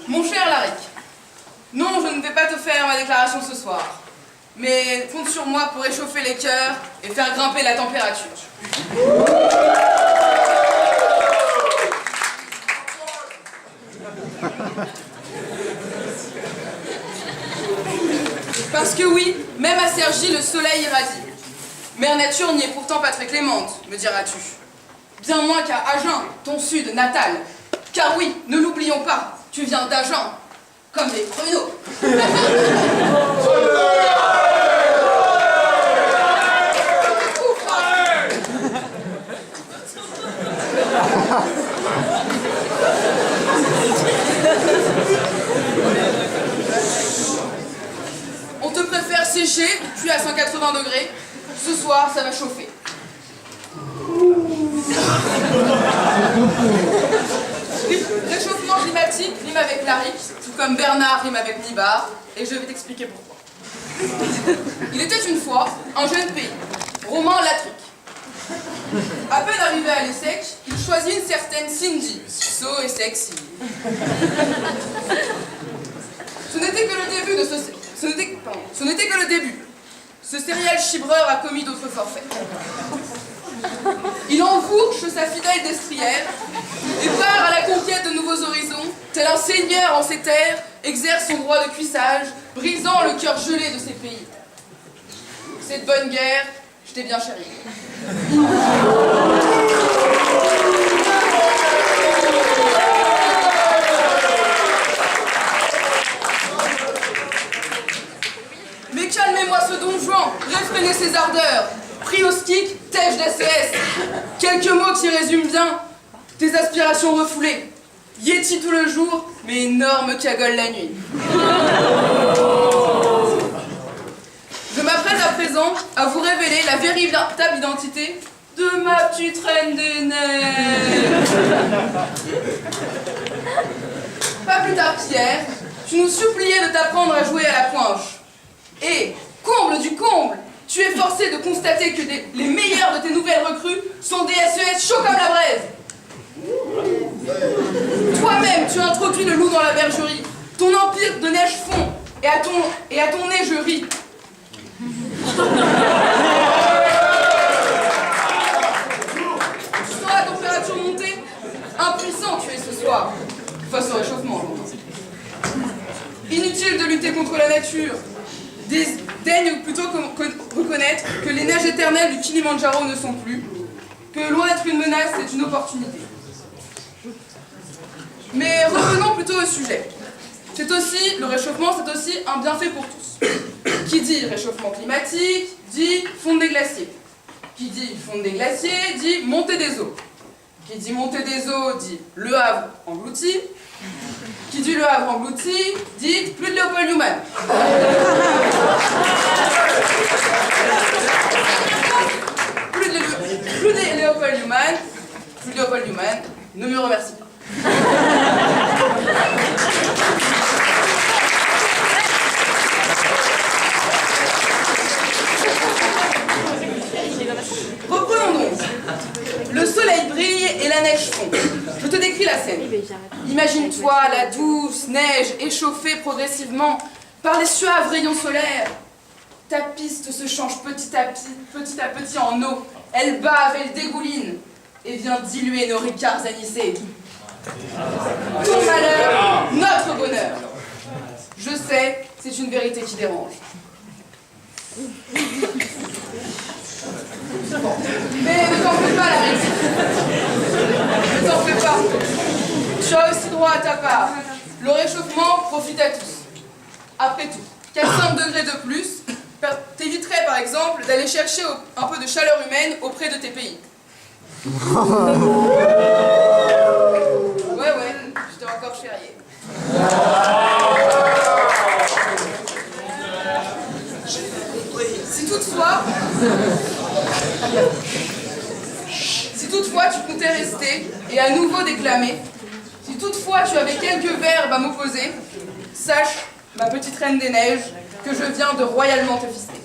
Mon cher Laric, non, je ne vais pas te faire ma déclaration ce soir, mais compte sur moi pour réchauffer les cœurs et faire grimper la température. Parce que oui, même à Cergy, le soleil irradie. Mère Nature n'y est pourtant pas très clémente, me diras-tu. Bien moins qu'à Agen, ton sud natal. Car oui, ne l'oublions pas, tu viens d'Agen, comme les pruneaux. On te préfère sécher, puis à 180 degrés. Ce soir, ça va chauffer. Réchauffement climatique rime avec Laric, tout comme Bernard rime avec Nibard, et je vais t'expliquer pourquoi. Il était une fois un jeune pays, Romain Latrique. À peine arrivé à l'Essec, il choisit une certaine Cindy, so et sexy. Ce n'était que le début de ce n'était que le début. Ce serial chibreur a commis d'autres forfaits. Il enfourche sa fidèle destrière et part à la conquête de nouveaux horizons, tel un seigneur en ces terres exerce son droit de cuissage, brisant le cœur gelé de ces pays. Cette bonne guerre, je t'ai bien chérie. Mais calmez-moi ce don Juan, réfrénez ses ardeurs. Pris au skic, tèche d'ACS. Quelques mots qui résument bien tes aspirations refoulées. Yéti tout le jour, mais énorme cagole la nuit. Je m'apprête à présent à vous révéler la véritable identité de ma petite reine des neiges. Pas plus tard qu'hier, tu nous suppliais de t'apprendre à jouer à la poinche. Et, comble du comble, tu es forcé de constater que les meilleurs de tes nouvelles recrues sont des SES chauds comme la braise. Toi-même, tu as introduit le loup dans la bergerie. Ton empire de neige fond, et à ton nez, je ris. Tu sens la température monter? Impuissant tu es ce soir, face au réchauffement. Inutile de lutter contre la nature. Daigne plutôt reconnaître que les neiges éternelles du Kilimandjaro ne sont plus, que loin d'être une menace, c'est une opportunité. Mais revenons plutôt au sujet. Le réchauffement, c'est aussi un bienfait pour tous. Qui dit réchauffement climatique, dit fonte des glaciers. Qui dit fonte des glaciers, dit montée des eaux. Qui dit montée des eaux, dit Le Havre englouti. Qui dit Le Havre englouti, dit plus de Léopold Newman. Plus de Léopold Newman, ne me remercie pas. Reprenons donc. Le soleil brille et la neige fond. Je te décris la scène. Imagine-toi la douce neige échauffée progressivement par les suaves rayons solaires. Ta piste se change petit à petit en eau. Elle bave, elle dégouline et vient diluer nos ricards anisés. Ton malheur, notre bonheur. Je sais, c'est une vérité qui dérange. Mais ne t'en fais pas, Laric. Ne t'en fais pas. Tu as aussi droit à ta part. Le réchauffement profite à tous. Après tout, 4-5 degrés de plus t'éviterait par exemple d'aller chercher un peu de chaleur humaine auprès de tes pays. Ouais, je t'ai encore chérié. Si toutefois tu comptais rester et à nouveau déclamer, si toutefois tu avais quelques verbes à m'opposer, sache, ma petite reine des neiges, que je viens de royalement te fister.